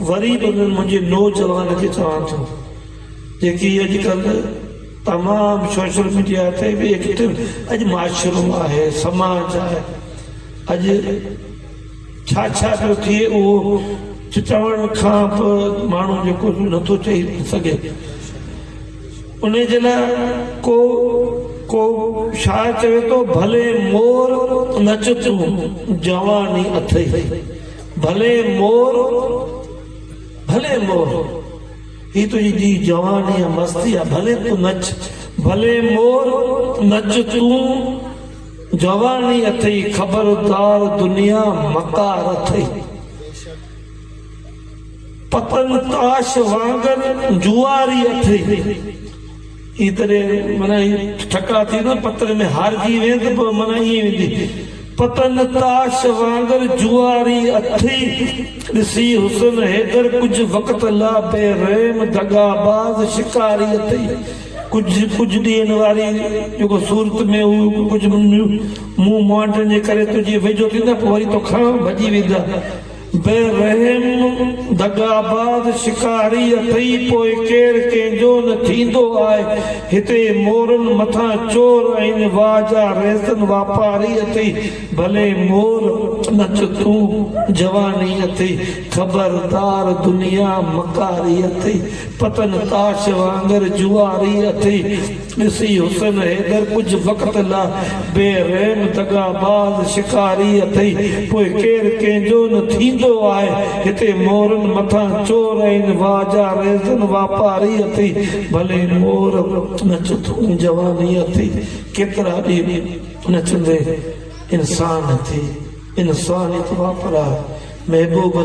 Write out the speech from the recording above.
वरी मुझे नौजवान के चवां थो जेकी अॼुकल्ह तमामु सोशल मीडिया ते बि एक्टिव अॼु माशरो आहे समाज आहे अॼु छा छा पियो थिए उहो चवण खां पोइ माण्हू जेको नथो चई सघे उन जे लाइ को को छा चवे थो भले मोर नच तूं जवानी अथई भले मोर ही तुझी जवानी है मस्ती है भले तू नच भले मोर नच तू जवानी अथई खबरदार दुनिया मकार अथई पतन ताश वांगर जुआरी अथई इतरे मना ठका थी न पत्र में हारजी वेंद पर मना ये वेंदी पतन ताश वांगर जुआरी अथई ऋषि हुसन हैदर कुछ वक्त ला बेरहम दगाबाज शिकारी अथई कुछ ॾींहनि वारी जेको सूरत में कुछ मुंहुं मांडनि जे करे तुंहिंजी वेझो थींदा पोइ वरी तोखां भॼी वेंदा बेरहम दगाबाज शिकारी अथई पोइ केरु कंहिंजो न थींदो आहे हिते मोरनि मथां चोर आहिनि वाजा रेज़न वापारी अथई भले मोर नच तूं जवानी अथई खबरदार दुनिया मकारी अथई पतन ताश वांगर जुआरी अथई ॾिसी हुसन हैदर कुझु वक़्त ला बेरहम दगाबाज शिकारी अथई पोइ केरु कंहिंजो न थींदो आहे हिते मोरनि मथां चोर आहिनि वाजा रेज़न वापारी अथई भले मोर नच तूं जवानी अथई केतिरा ॾींहं नचंदे इंसान थी इंसानियत वापरा महबूब